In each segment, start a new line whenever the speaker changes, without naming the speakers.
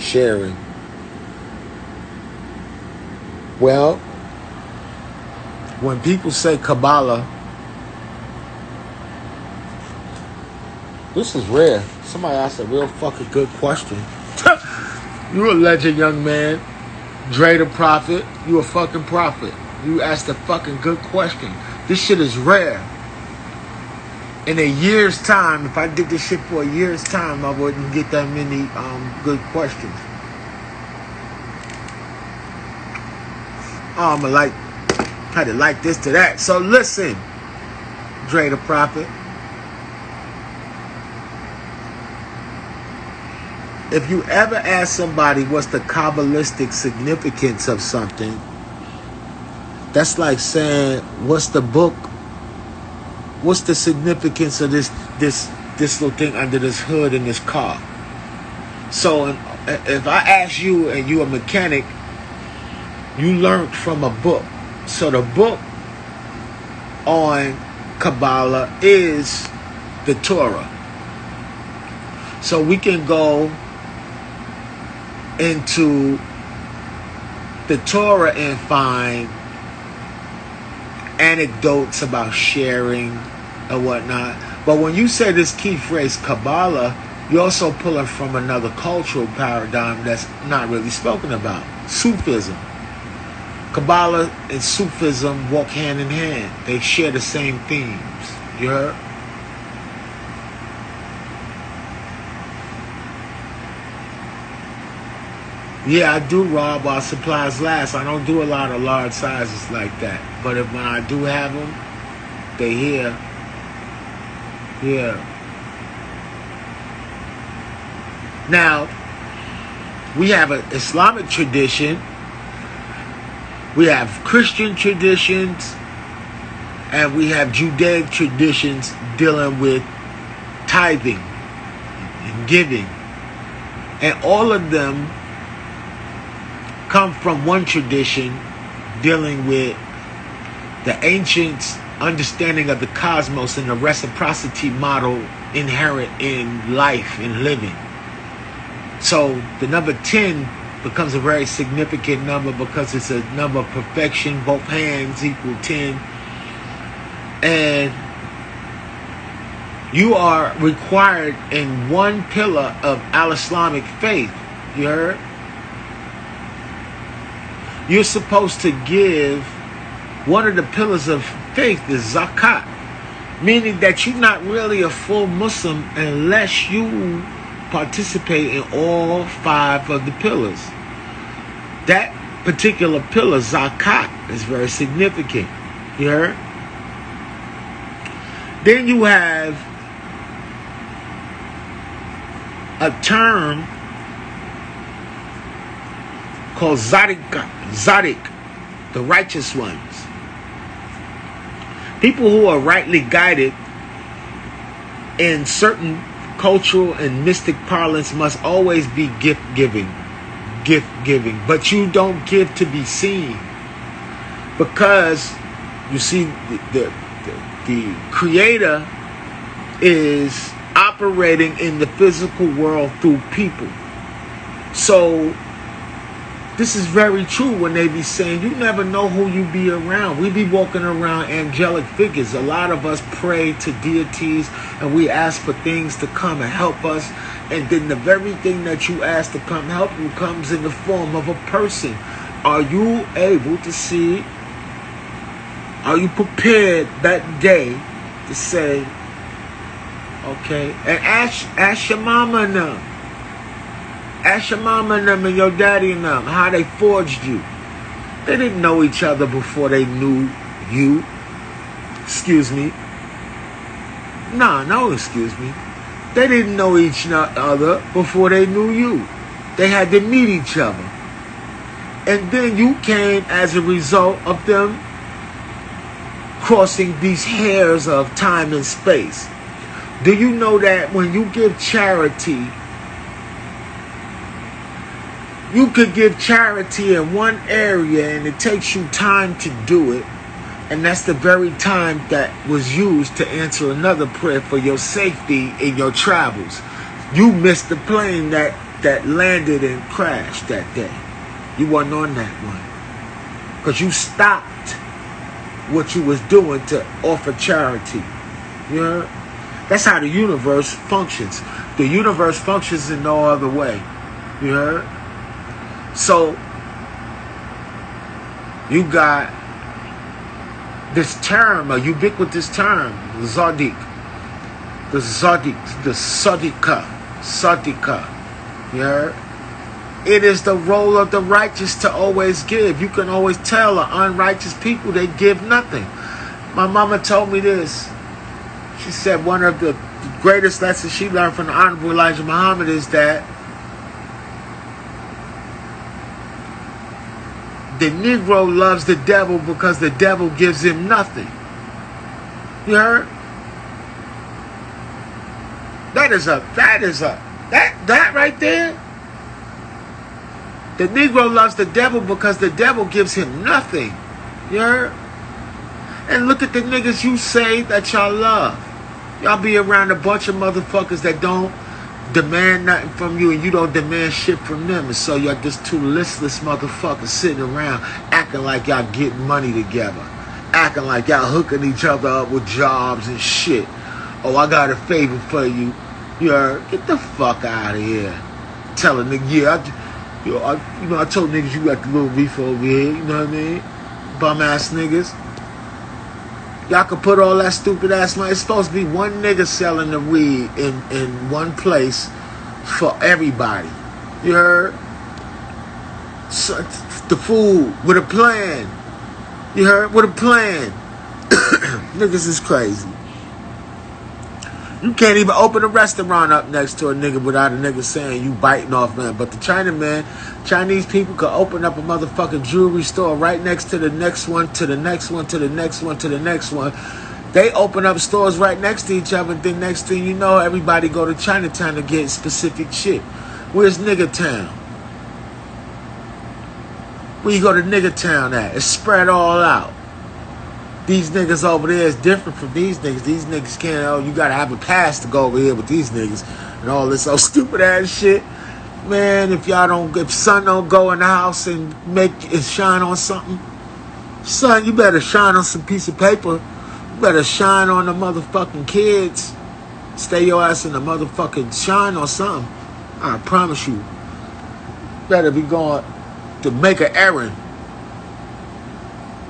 sharing. Well, when people say Kabbalah, this is rare. Somebody asked a real fucking good question. You a legend, young man. Dre the prophet. You a fucking prophet. You asked a fucking good question. This shit is rare. In a year's time, if I did this shit for a year's time, I wouldn't get that many good questions. Oh, I'm like, had to like this to that. So listen, Dre the prophet. If you ever ask somebody what's the Kabbalistic significance of something, that's like saying, what's the book? What's the significance of this little thing under this hood in this car? So if I ask you and you a mechanic, you learned from a book. So the book on Kabbalah is the Torah. So we can go into the Torah and find anecdotes about sharing and whatnot. But when you say this key phrase Kabbalah, you're also pulling from another cultural paradigm that's not really spoken about. Sufism. Kabbalah and Sufism walk hand in hand. They share the same themes. You heard? Yeah, I do, Rob, while supplies last. I don't do a lot of large sizes like that. But when I do have them, they here. Yeah. Now, we have an Islamic tradition. We have Christian traditions. And we have Judaic traditions dealing with tithing and giving. And all of them come from one tradition dealing with the ancients' understanding of the cosmos and the reciprocity model inherent in life and living. So the number 10 becomes a very significant number because it's a number of perfection. Both hands equal 10. And you are required in one pillar of al-Islamic faith. You heard? You're supposed to give, one of the pillars of faith is zakat, meaning that you're not really a full Muslim unless you participate in all 5 of the pillars. That particular pillar, zakat, is very significant. You heard? Then you have a term called Zadik, the righteous ones. People who are rightly guided in certain cultural and mystic parlance must always be gift giving. But you don't give to be seen. Because, you see, the Creator is operating in the physical world through people. So, this is very true when they be saying, you never know who you be around. We be walking around angelic figures. A lot of us pray to deities and we ask for things to come and help us. And then the very thing that you ask to come help you comes in the form of a person. Are you able to see it? Are you prepared that day to say, okay, and ask your mama and them. Ask your mama and them and your daddy and them how they forged you. They didn't know each other before they knew you. Excuse me. No, excuse me. They didn't know each other before they knew you. They had to meet each other. And then you came as a result of them crossing these hairs of time and space. Do you know that when you give charity, you could give charity in one area and it takes you time to do it, and that's the very time that was used to answer another prayer for your safety in your travels. You missed the plane that that landed and crashed that day. You wasn't on that one. Because you stopped what you was doing to offer charity. You know? That's how the universe functions. The universe functions in no other way. You heard? So, you got this term, a ubiquitous term, Zodic. The Zodic, the Sadika. You heard? It is the role of the righteous to always give. You can always tell the unrighteous people, they give nothing. My mama told me this. She said one of the greatest lessons she learned from the Honorable Elijah Muhammad is that the Negro loves the devil because the devil gives him nothing. You heard? That right there. The Negro loves the devil because the devil gives him nothing. You heard? And look at the niggas you say that y'all love. Y'all be around a bunch of motherfuckers that don't demand nothing from you and you don't demand shit from them. And so y'all just two listless motherfuckers sitting around acting like y'all getting money together. Acting like y'all hooking each other up with jobs and shit. Oh, I got a favor for you. You heard? Get the fuck out of here. Tell a nigga, yeah, I told niggas you got the little reefer over here. You know what I mean? Bum ass niggas. Y'all can put all that stupid ass money. It's supposed to be one nigga selling the weed in one place for everybody. You heard? So, the food with a plan. You heard? With a plan. Niggas is crazy. You can't even open a restaurant up next to a nigga without a nigga saying you biting off, man. But the Chinese people could open up a motherfucking jewelry store right next to the next one, to the next one, to the next one, to the next one. They open up stores right next to each other, and then next thing you know, everybody go to Chinatown to get specific shit. Where's Nigga Town? Where you go to Nigga Town at? It's spread all out. These niggas over there is different from these niggas. These niggas can't, oh, you gotta have a pass to go over here with these niggas and all this old stupid ass shit. Man, if son don't go in the house and make it shine on something, son, you better shine on some piece of paper. You better shine on the motherfucking kids. Stay your ass in the motherfucking shine on something. I promise you. Better be going to make an errand.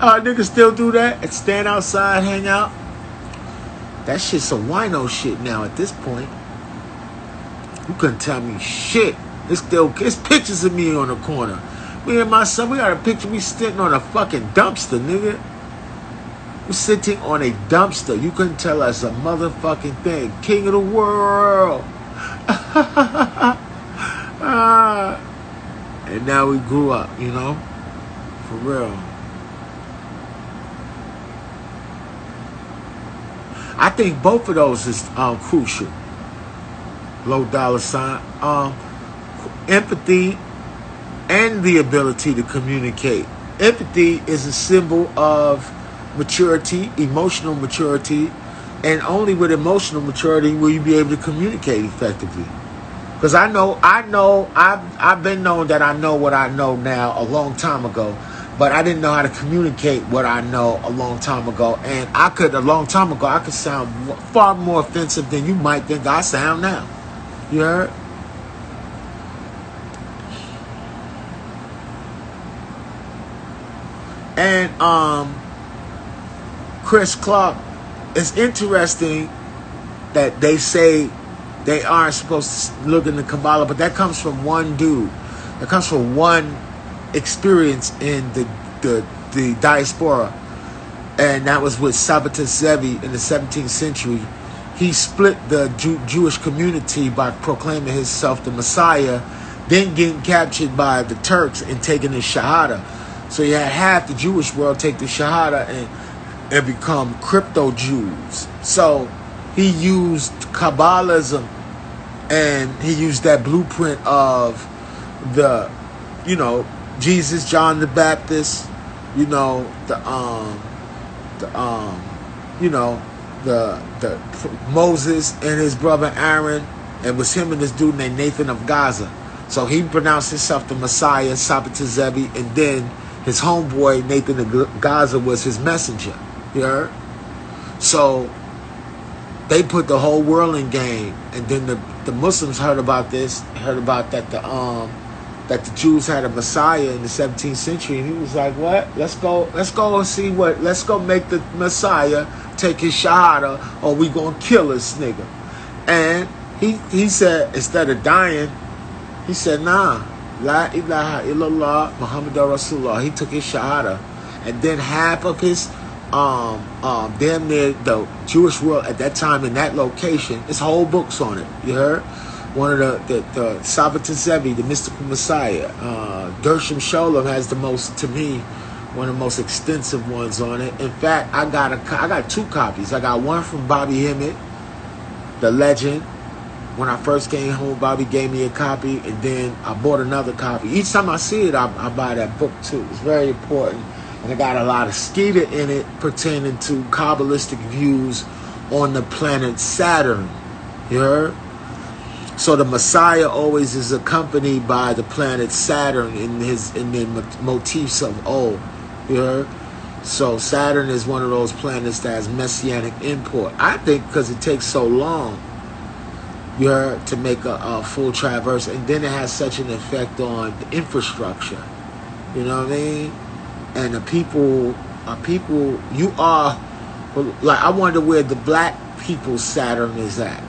Niggas still do that and stand outside, hang out. That shit's some wino shit now at this point. You couldn't tell me shit. It's pictures of me on the corner. Me and my son, we got a picture. We sitting on a fucking dumpster, nigga. We're sitting on a dumpster. You couldn't tell us a motherfucking thing. King of the world. And now we grew up, you know? For real. I think both of those is crucial. Low dollar sign. Empathy and the ability to communicate. Empathy is a symbol of maturity, emotional maturity, and only with emotional maturity will you be able to communicate effectively. Because I've been known that I know what I know now a long time ago. But I didn't know how to communicate what I know a long time ago. And I could sound far more offensive than you might think I sound now. You heard? And Chris Clark, it's interesting that they say they aren't supposed to look in the Kabbalah, but that comes from one dude. That comes from one experience in the diaspora, and that was with Sabbatai Zevi in the 17th century. He split the Jewish community by proclaiming himself the Messiah, then getting captured by the Turks and taking his Shahada. So he had half the Jewish world take the Shahada and become crypto Jews. So he used Kabbalism, and he used that blueprint of the, Jesus, John the Baptist, the Moses and his brother Aaron, and was him and this dude named Nathan of Gaza. So he pronounced himself the Messiah, Sabbath Zevi, and then his homeboy, Nathan the Gaza, was his messenger. You heard? So they put the whole world in game. And then the Muslims heard about this, heard about that the Jews had a Messiah in the 17th century, and he was like, what? Let's go and see let's go make the Messiah take his shahada, or we gonna kill this nigga. And he said, instead of dying, he said, nah, la ilaha illallah Muhammadur Rasulullah. He took his shahada, and then half of his damn near the Jewish world at that time in that location, his whole book's on it. You heard? One of the Sabbath Zevi, the mystical Messiah. Gershom Scholem has the most, to me, one of the most extensive ones on it. In fact, I got two copies. I got one from Bobby Hemmett, the legend. When I first came home, Bobby gave me a copy, and then I bought another copy. Each time I see it, I buy that book too. It's very important. And it got a lot of Skeeter in it pertaining to Kabbalistic views on the planet Saturn. You heard? So the Messiah always is accompanied by the planet Saturn in the motifs of old. You heard? So Saturn is one of those planets that has Messianic import. I think because it takes so long, you heard, to make a full traverse, and then it has such an effect on the infrastructure. You know what I mean? And the people, you are, like, I wonder where the black people's Saturn is at.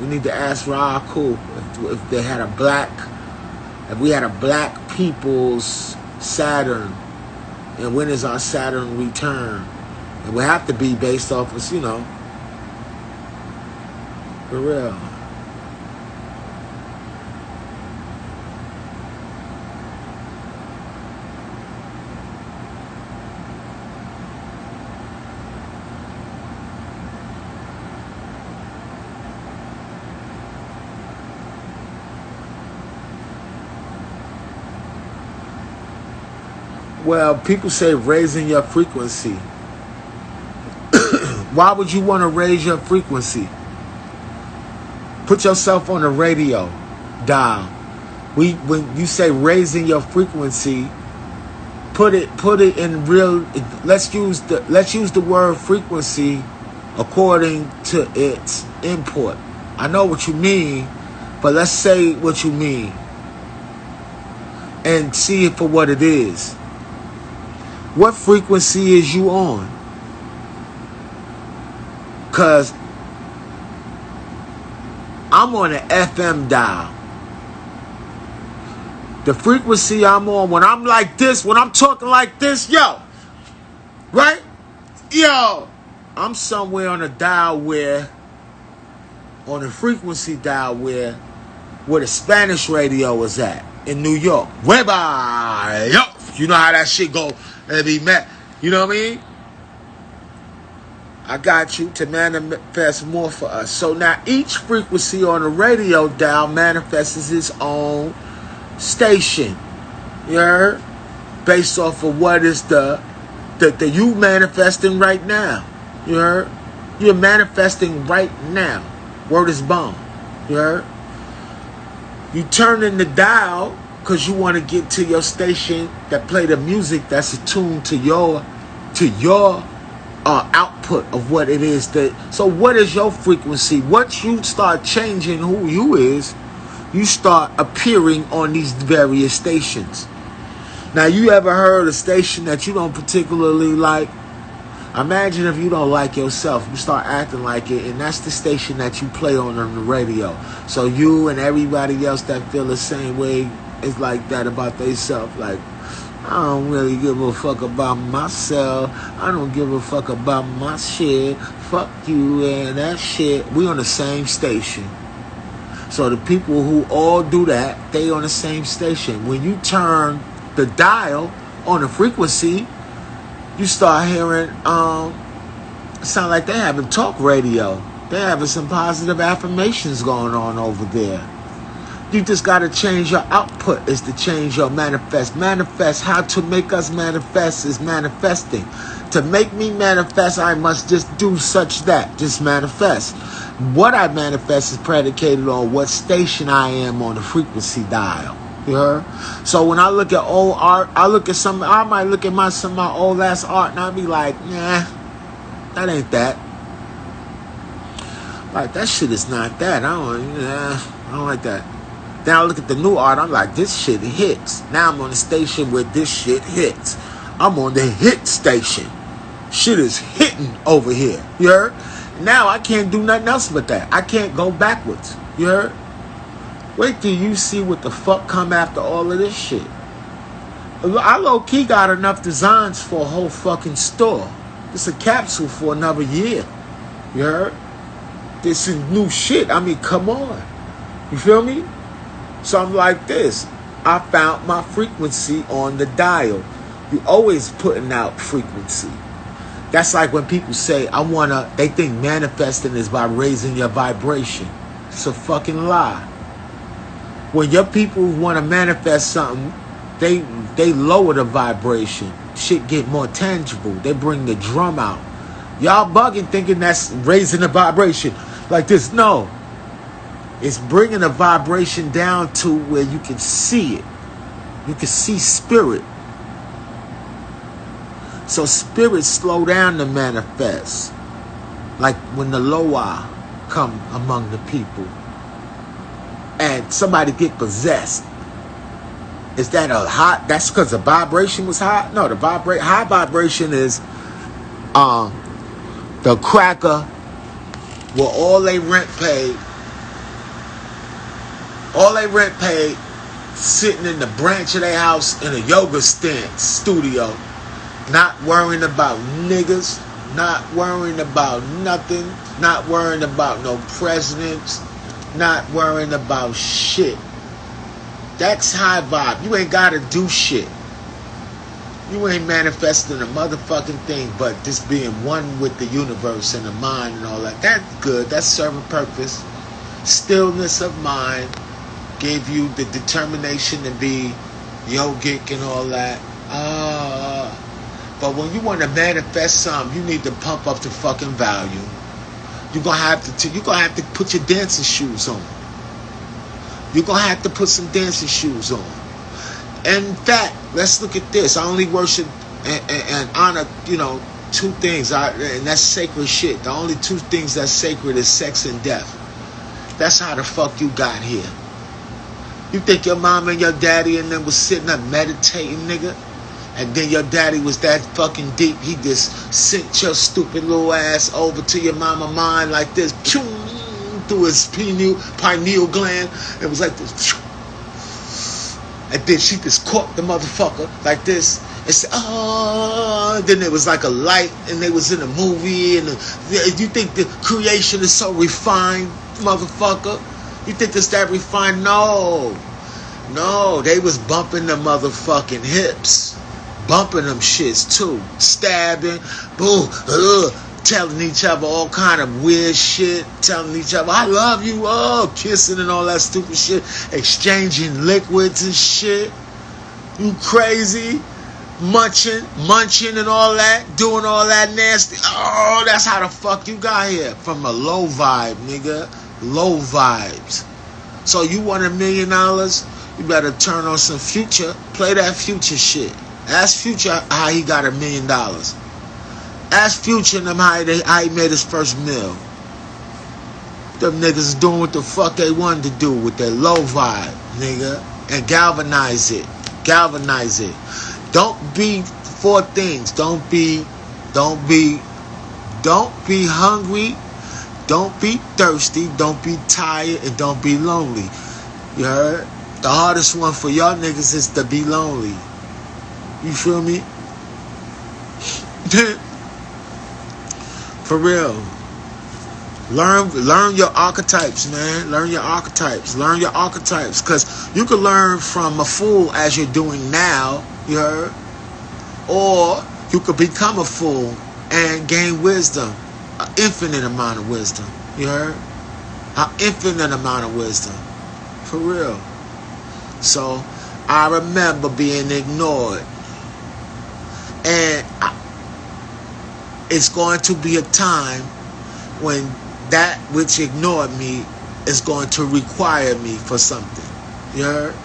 We need to ask Raku if they had if we had a black people's Saturn, and when is our Saturn return? It would have to be based off of, for real. Well, people say raising your frequency. Why would you want to raise your frequency? Put yourself on the radio dial. When you say raising your frequency, put it in real. Let's use the word frequency according to its import. I know what you mean, but let's say what you mean and see it for what it is. What frequency is you on? Because I'm on an FM dial. The frequency I'm on, when I'm like this, when I'm talking like this, right? I'm somewhere on a dial on a frequency dial where the Spanish radio is at in New York. Whereby, you know how that shit go. And be mad. You know what I mean? I got you to manifest more for us. So now each frequency on the radio dial manifests its own station. You heard? Based off of what is the you manifesting right now. You heard? You're manifesting right now. Word is bond. You heard? You turn in the dial because you want to get to your station that play the music that's attuned to your output of what it is. So what is your frequency? Once you start changing who you is, you start appearing on these various stations. Now, you ever heard a station that you don't particularly like? Imagine if you don't like yourself, you start acting like it, and that's the station that you play on the radio. So you and everybody else that feel the same way is like that about themselves. Like, I don't really give a fuck about myself. I don't give a fuck about my shit. Fuck you and that shit. We on the same station. So the people who all do that, they on the same station. When you turn the dial on the frequency, you start hearing, it sound like they having talk radio. They having some positive affirmations going on over there. You just got to change your output is to change your manifest. Manifest, how to make us manifest is manifesting. To make me manifest, I must just do such that. Just manifest. What I manifest is predicated on what station I am on the frequency dial. You heard? So when I look at old art, I might look at some of my old ass art and I'll be like, nah, that ain't that. Like, that shit is not that. I don't like that. Then I look at the new art, I'm like, this shit hits. Now I'm on the station where this shit hits. I'm on the hit station. Shit is hitting over here. You heard? Now I can't do nothing else but that. I can't go backwards. You heard? Wait till you see what the fuck come after all of this shit. I low-key got enough designs for a whole fucking store. It's a capsule for another year. You heard? This is new shit. I mean, come on. You feel me? So I'm like this. I found my frequency on the dial. You always putting out frequency. That's like when people say, they think manifesting is by raising your vibration. It's a fucking lie. When your people want to manifest something, they lower the vibration. Shit get more tangible. They bring the drum out. Y'all bugging thinking that's raising the vibration like this. No. It's bringing the vibration down to where you can see it. You can see spirit. So spirits slow down to manifest. Like when the Loa come among the people and somebody get possessed. Is that a hot? That's because the vibration was hot? No, the high vibration is the cracker where all they rent paid, sitting in the branch of their house in a yoga studio, not worrying about niggas, not worrying about nothing, not worrying about no presidents, not worrying about shit. That's high vibe. You ain't gotta do shit. You ain't manifesting a motherfucking thing, but just being one with the universe and the mind and all that. That's good. That's serving purpose. Stillness of mind gave you the determination to be yogic and all that. But when you want to manifest something, you need to pump up the fucking value. You're gonna have to put your dancing shoes on. You're gonna have to put some dancing shoes on. And in fact, let's look at this. I only worship and honor, two things, and that's sacred shit. The only two things that's sacred is sex and death. That's how the fuck you got here. You think your mom and your daddy and them was sitting up meditating, nigga? And then your daddy was that fucking deep, he just sent your stupid little ass over to your mama mind like this, through his pineal gland. It was like this. And then she just caught the motherfucker like this and said, oh. Then there was like a light and they was in a movie. And you think the creation is so refined, motherfucker? You think it's that refined? No, they was bumping the motherfucking hips. Bumping them shits too. Stabbing. Boo. Telling each other all kind of weird shit. Telling each other, I love you. Oh, kissing and all that stupid shit. Exchanging liquids and shit. You crazy? Munching and all that. Doing all that nasty. Oh, that's how the fuck you got here. From a low vibe, nigga. Low vibes. So you want $1 million? You better turn on some Future. Play that Future shit. Ask Future how he got $1 million. Ask Future and them how he made his first meal. Them niggas doing what the fuck they wanted to do with their low vibe, nigga. And galvanize it. Don't be four things. Don't be hungry. Don't be thirsty. Don't be tired. And don't be lonely. You heard? The hardest one for y'all niggas is to be lonely. You feel me? For real. Learn your archetypes, man. Learn your archetypes. Because you can learn from a fool as you're doing now, you heard? Or you could become a fool and gain wisdom. An infinite amount of wisdom. You heard? An infinite amount of wisdom. For real. So, I remember being ignored. And it's going to be a time when that which ignored me is going to require me for something. You heard?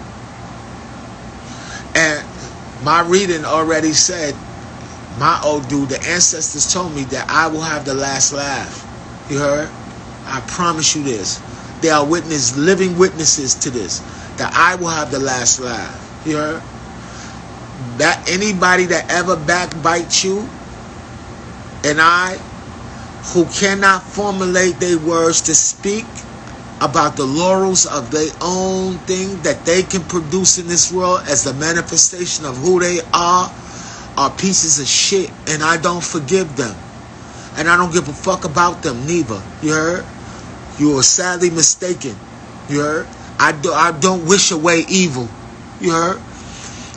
My reading already said, my old dude, the ancestors told me that I will have the last laugh. You heard? I promise you this. They are living witnesses to this. That I will have the last laugh. You heard? That anybody that ever backbites you and I, who cannot formulate their words to speak about the laurels of their own thing that they can produce in this world as the manifestation of who they are pieces of shit, and I don't forgive them. And I don't give a fuck about them neither. You heard? You are sadly mistaken. You heard? I don't wish away evil. You heard?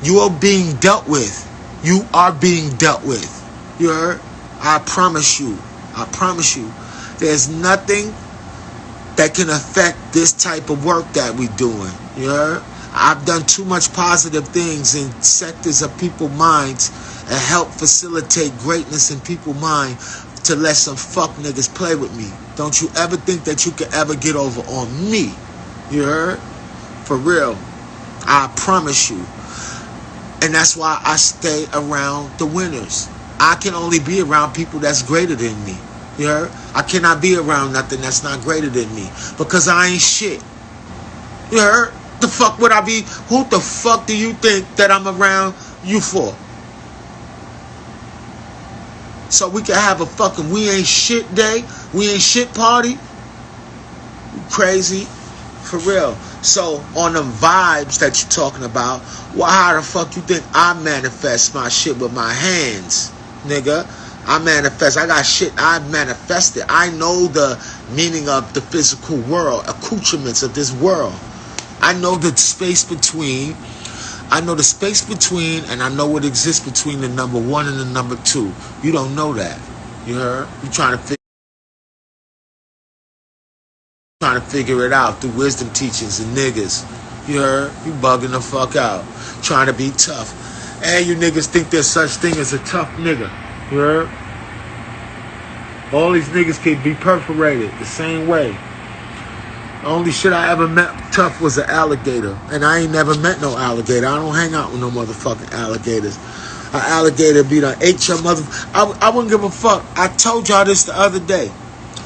You are being dealt with. You are being dealt with. You heard? I promise you. I promise you. There's nothing that can affect this type of work that we're doing. You heard? I've done too much positive things in sectors of people's minds and help facilitate greatness in people's mind to let some fuck niggas play with me. Don't you ever think that you can ever get over on me. You heard? For real. I promise you. And that's why I stay around the winners. I can only be around people that's greater than me. You heard? I cannot be around nothing that's not greater than me. Because I ain't shit. You heard? The fuck would I be? Who the fuck do you think that I'm around you for? So we can have a fucking we ain't shit day? We ain't shit party? You crazy? For real. So on the vibes that you're talking about, well, how the fuck you think I manifest my shit with my hands, nigga? I manifest. I got shit I manifested. I know the meaning of the physical world, accoutrements of this world. I know the space between. I know the space between, and I know what exists between the number 1 and the number 2. You don't know that. You heard? You trying to figure it out through wisdom teachings and niggas. You heard? You bugging the fuck out. Trying to be tough. And you niggas think there's such thing as a tough nigga. You heard? All these niggas can be perforated the same way. The only shit I ever met tough was an alligator. And I ain't never met no alligator. I don't hang out with no motherfucking alligators. An alligator be done ate your mother. I wouldn't give a fuck. I told y'all this the other day.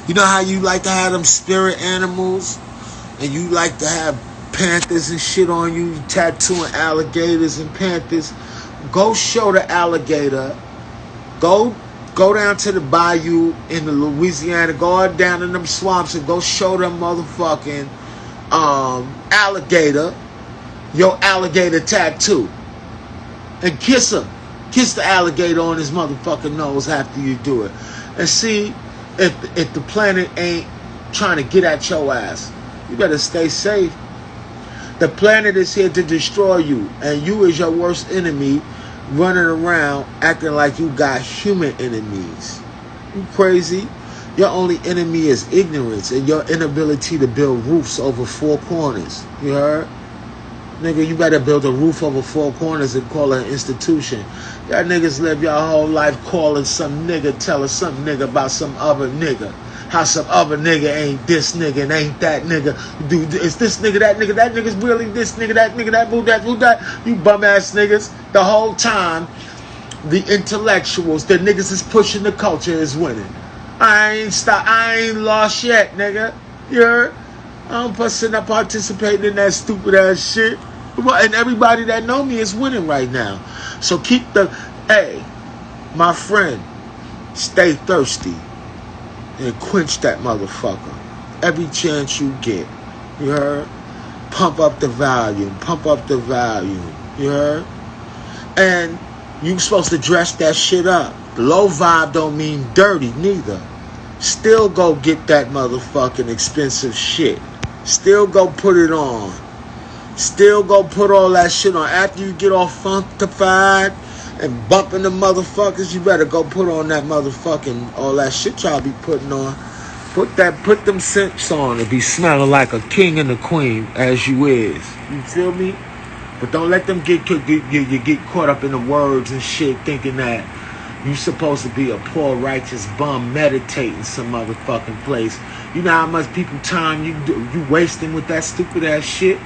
You know how you like to have them spirit animals? And you like to have panthers and shit on you. You tattooing alligators and panthers. Go show the alligator. Go down to the bayou in the Louisiana. Go down in them swamps and go show them motherfucking alligator your alligator tattoo. And kiss him. Kiss the alligator on his motherfucking nose after you do it. And see if the planet ain't trying to get at your ass. You better stay safe. The planet is here to destroy you. And you is your worst enemy, running around acting like you got human enemies. You crazy? Your only enemy is ignorance and your inability to build roofs over 4 corners. You heard? Nigga, you better build a roof over 4 corners and call it an institution. Y'all niggas live your whole life calling some nigga, telling some nigga about some other nigga. How some other nigga ain't this nigga and ain't that nigga. Dude, is this nigga, that nigga's really this nigga, that nigga, that boo, that. You bum ass niggas. The whole time, the intellectuals, the niggas is pushing the culture is winning. I ain't lost yet, nigga. You heard? I'm not participating in that stupid ass shit. And everybody that know me is winning right now. So keep hey, my friend, stay thirsty and quench that motherfucker every chance you get. You heard? Pump up the volume. Pump up the volume. You heard? And you supposed to dress that shit up. Low vibe don't mean dirty neither. Still go get that motherfucking expensive shit. Still go put it on. Still go put all that shit on. After you get all funkified and bumping the motherfuckers, you better go put on that motherfucking, all that shit y'all be putting on. Put them scents on and be smelling like a king and a queen as you is. You feel me? But don't let them get caught up in the words and shit thinking that you supposed to be a poor righteous bum meditating some motherfucking place. You know how much people time you wasting with that stupid ass shit?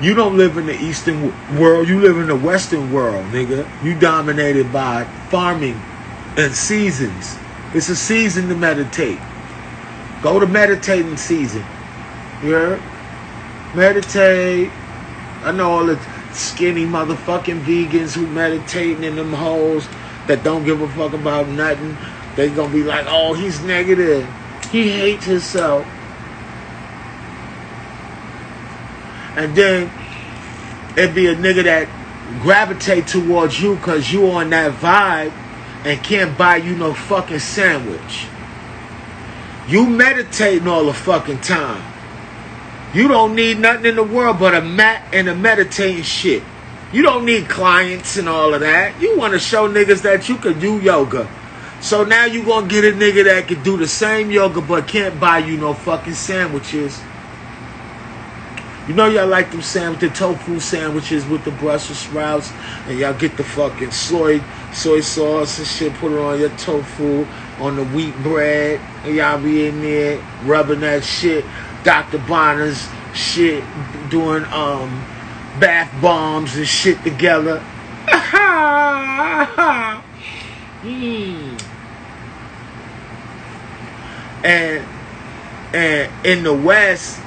You don't live in the Eastern world. You live in the Western world, nigga. You dominated by farming and seasons. It's a season to meditate. Go to meditating season. You heard? Meditate. I know all the skinny motherfucking vegans who meditating in them holes that don't give a fuck about nothing. They gonna be like, oh, he's negative. He hates himself. And then it'd be a nigga that gravitate towards you because you on that vibe and can't buy you no fucking sandwich. You meditating all the fucking time. You don't need nothing in the world but a mat and a meditating shit. You don't need clients and all of that. You want to show niggas that you can do yoga. So now you gonna get a nigga that can do the same yoga but can't buy you no fucking sandwiches. You know y'all like them the tofu sandwiches with the Brussels sprouts, and y'all get the fucking soy sauce and shit, put it on your tofu, on the wheat bread, and y'all be in there rubbing that shit. Dr. Bonner's shit, doing bath bombs and shit together. And in the West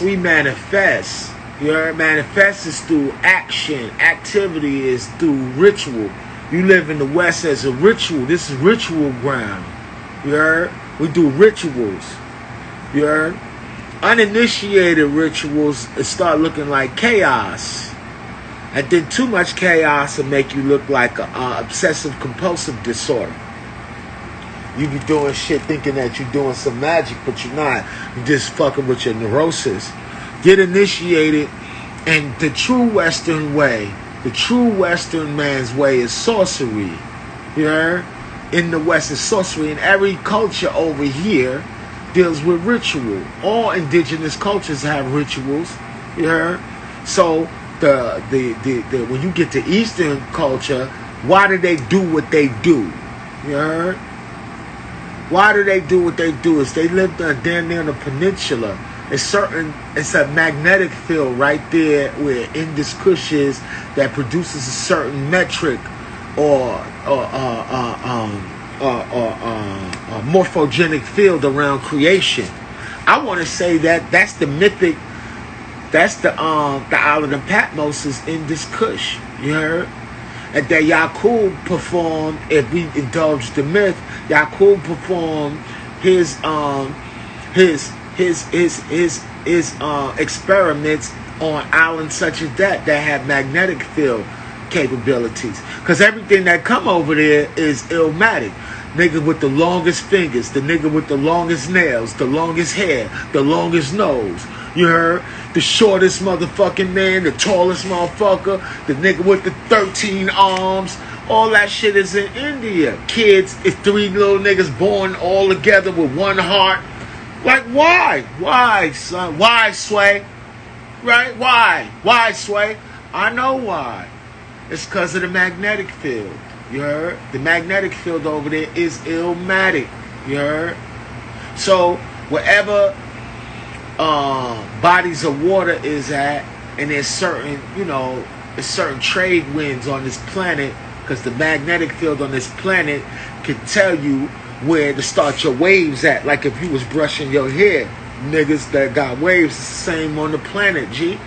we manifest. You heard? Manifest is through action. Activity is through ritual. You live in the West as a ritual. This is ritual ground. You heard? We do rituals. You heard? Uninitiated rituals start looking like chaos. And then too much chaos will make you look like an obsessive compulsive disorder. You be doing shit thinking that you're doing some magic, but you're not. You're just fucking with your neurosis. Get initiated, and the true Western way, the true Western man's way is sorcery. You heard? In the West is sorcery, and every culture over here deals with ritual. All indigenous cultures have rituals. You heard? So the when you get to Eastern culture, why do they do what they do? You heard? Why do they do what they do? Is they live down near the peninsula. It's a magnetic field right there where Indus Kush is that produces a certain metric or morphogenic field around creation. I want to say that that's the mythic. That's the island of Patmos is Indus Kush. You heard? And that Yaqub performed, if we indulge the myth, Yaqub performed his experiments on islands such as that have magnetic field capabilities. Because everything that come over there is illmatic. Nigga with the longest fingers, the nigga with the longest nails, the longest hair, the longest nose. You heard? The shortest motherfucking man, the tallest motherfucker, the nigga with the 13 arms. All that shit is in India. Kids, it's 3 little niggas born all together with one heart. Like, why? Why, son? Why, Sway? Right? Why? Why, Sway? I know why. It's because of the magnetic field. You heard? The magnetic field over there is illmatic. You heard? So, wherever bodies of water is at, and there's certain, there's certain trade winds on this planet, because the magnetic field on this planet can tell you where to start your waves at. Like if you was brushing your hair, niggas that got waves, it's the same on the planet, G.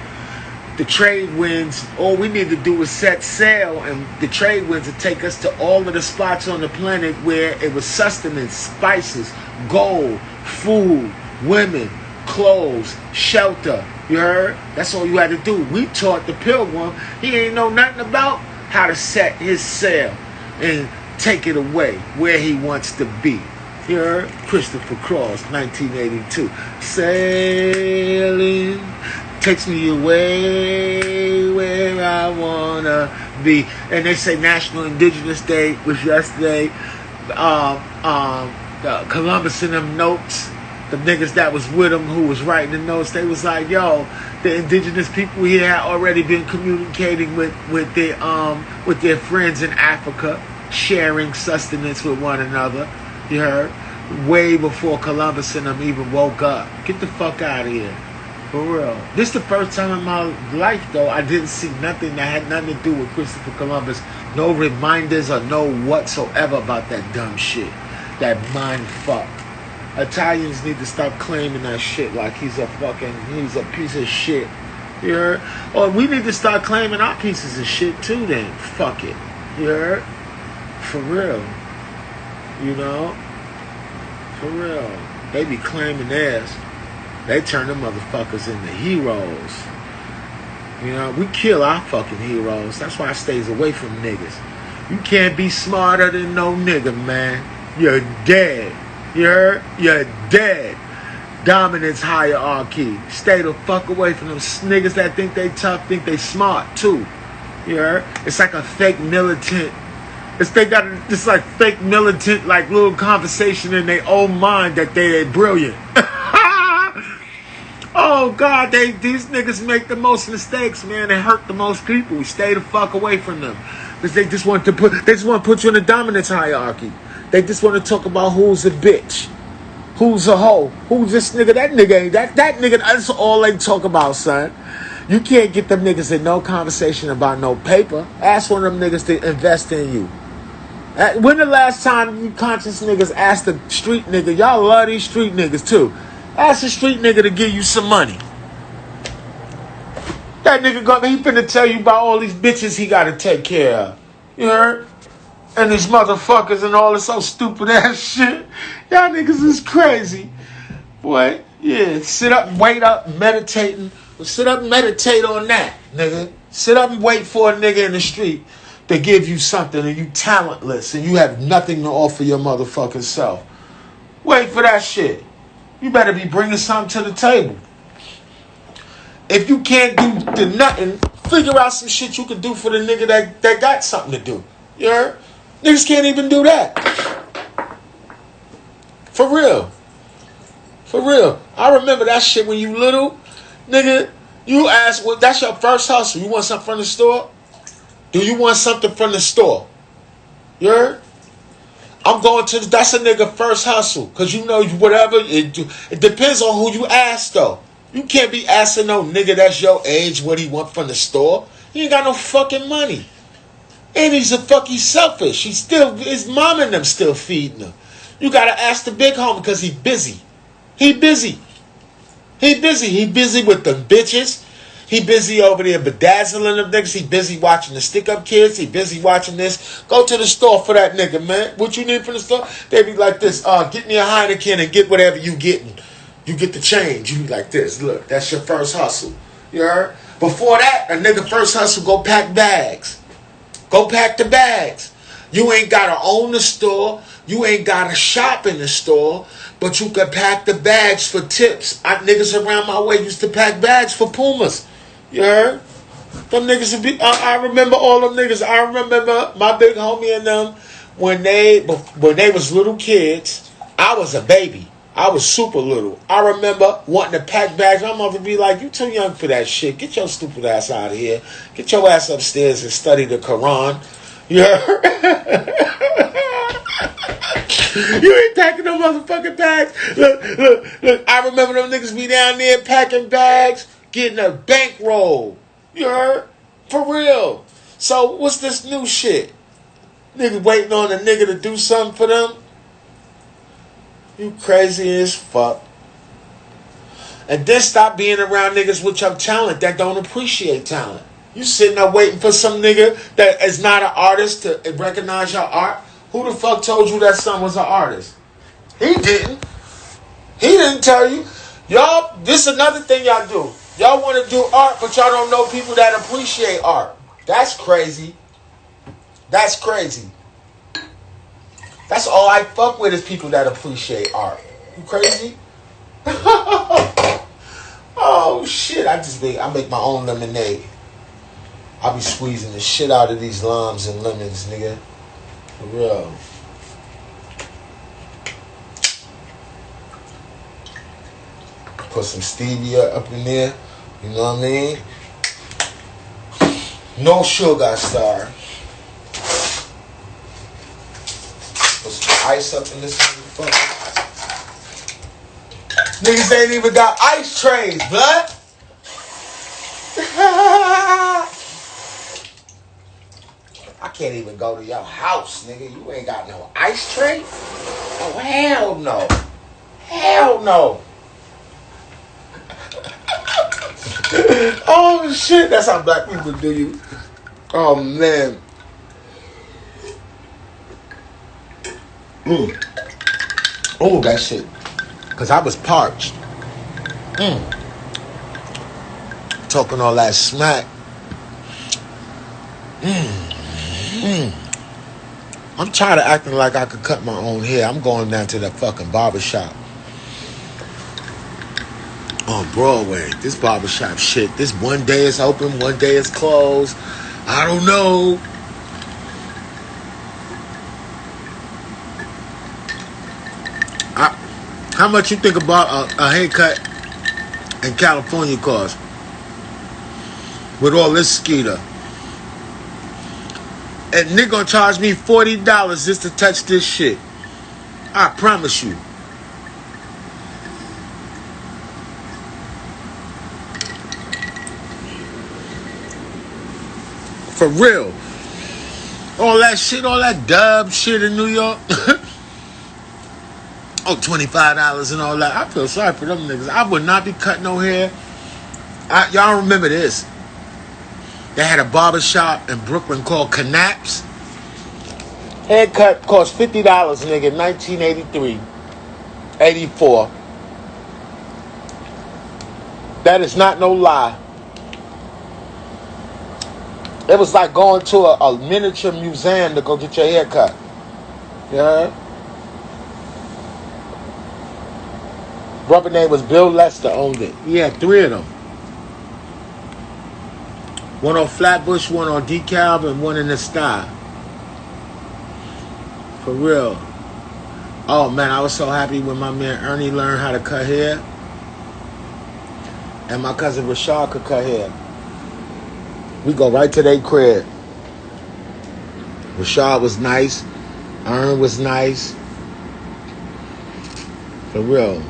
The trade winds, all we need to do is set sail, and the trade winds will take us to all of the spots on the planet where it was sustenance, spices, gold, food, women, clothes, shelter. You heard? That's all you had to do. We taught the pilgrim. He ain't know nothing about how to set his sail and take it away where he wants to be. You heard? Christopher Cross, 1982. Sailing takes me away where I wanna be. And they say National Indigenous Day was yesterday. Columbus in them notes, the niggas that was with him who was writing the notes, they was like, yo, the indigenous people here had already been communicating with their friends in Africa, sharing sustenance with one another. You heard? Way before Columbus and them even woke up. Get the fuck out of here. For real. This the first time in my life, though, I didn't see nothing that had nothing to do with Christopher Columbus. No reminders or no whatsoever about that dumb shit. That mind fuck. Italians need to stop claiming that shit like he's a piece of shit. You heard? Or we need to start claiming our pieces of shit too then. Fuck it. You heard? For real. You know? For real. They be claiming theirs. They turn them motherfuckers into heroes. You know, we kill our fucking heroes. That's why I stays away from niggas. You can't be smarter than no nigga, man. You're dead. You heard? You're dead. Dominance hierarchy. Stay the fuck away from them niggas that think they tough, think they smart too. You heard? It's like a fake militant. It's like fake militant, like little conversation in their own mind that they're brilliant. Oh God, these niggas make the most mistakes, man. They hurt the most people. Stay the fuck away from them, because they just want to put you in a dominance hierarchy. They just want to talk about who's a bitch, who's a hoe, who's this nigga, that nigga ain't that nigga. That's all they talk about, son. You can't get them niggas in no conversation about no paper. Ask one of them niggas to invest in you. When the last time you conscious niggas asked the street nigga? Y'all love these street niggas too. Ask a street nigga to give you some money. That nigga he finna tell you about all these bitches he gotta take care of. You heard? And these motherfuckers and all this so stupid ass shit. Y'all niggas is crazy. Boy, yeah, sit up and wait up meditating. Well, sit up and meditate on that, nigga. Sit up and wait for a nigga in the street to give you something and you talentless and you have nothing to offer your motherfucking self. Wait for that shit. You better be bringing something to the table. If you can't do nothing, figure out some shit you can do for the nigga that got something to do. You heard? Niggas can't even do that. For real. For real. I remember that shit when you little. Nigga, you ask, well, that's your first hustle. You want something from the store? Do you want something from the store? You heard? I'm going to, that's a nigga first hustle. Because you know, whatever, it depends on who you ask, though. You can't be asking no nigga that's your age what he want from the store. He ain't got no fucking money. And he's selfish. His mom and them still feeding him. You got to ask the big homie because he busy. He busy. He busy with them bitches. He busy over there bedazzling them niggas. He busy watching the stick-up kids. He busy watching this. Go to the store for that nigga, man. What you need from the store? They be like this. Get me a Heineken and get whatever you getting. You get the change. You be like this. Look, that's your first hustle. You heard? Before that, a nigga first hustle, go pack bags. Go pack the bags. You ain't got to own the store. You ain't got to shop in the store. But you can pack the bags for tips. Niggas around my way used to pack bags for Pumas. You heard? Them niggas would be. I remember all them niggas. I remember my big homie and them when they was little kids. I was a baby. I was super little. I remember wanting to pack bags. My mother be like, "You too young for that shit. Get your stupid ass out of here. Get your ass upstairs and study the Quran." You heard? You ain't packing no motherfucking bags. Look. I remember them niggas be down there packing bags, getting a bankroll. You heard? For real. So what's this new shit? Niggas waiting on a nigga to do something for them? You crazy as fuck. And then stop being around niggas with your talent that don't appreciate talent. You sitting there waiting for some nigga that is not an artist to recognize your art. Who the fuck told you that son was an artist? He didn't. He didn't tell you. Y'all, this is another thing y'all do. Y'all want to do art, but y'all don't know people that appreciate art. That's crazy. That's crazy. That's all I fuck with is people that appreciate art. You crazy? Oh shit! I make my own lemonade. I be squeezing the shit out of these limes and lemons, nigga. For real. Put some stevia up in there. You know what I mean? No sugar, star. Put some ice up in this motherfucker. Niggas ain't even got ice trays, blood. I can't even go to your house, nigga. You ain't got no ice tray? Oh, hell no. Hell no. Oh, shit. That's how black people do you. Oh, man. Oh, that shit. Because I was parched. Talking all that smack. I'm tired of acting like I could cut my own hair. I'm going down to the fucking barbershop on Broadway. This barbershop shit. This one day is open, one day is closed. I don't know. How much you think about a haircut in California cost? With all this skeeter. And nigga gonna charge me $40 just to touch this shit. I promise you. For real. All that shit, all that dub shit in New York. Oh, $25 and all that. I feel sorry for them niggas. I would not be cutting no hair. Y'all remember this. They had a barbershop in Brooklyn called Knapp's. Haircut cost $50, nigga, 1983, 84. That is not no lie. It was like going to a miniature museum to go get your hair cut. Yeah. Brother name was Bill Lester, owned it. He had 3 of them. One on Flatbush, one on DeKalb, and one in the Sky. For real. Oh man, I was so happy when my man Ernie learned how to cut hair. And my cousin Rashid could cut hair. We go right to their crib. Rashid was nice. Ern was nice. For real.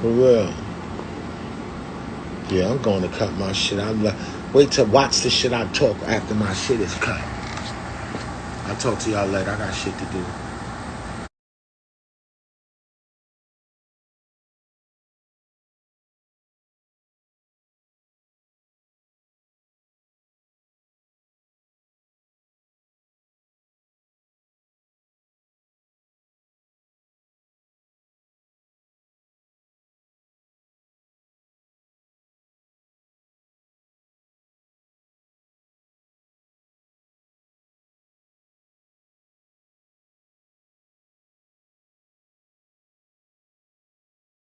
For real. Yeah, I'm going to cut my shit. Wait to watch the shit I talk after my shit is cut. I'll talk to y'all later. I got shit to do.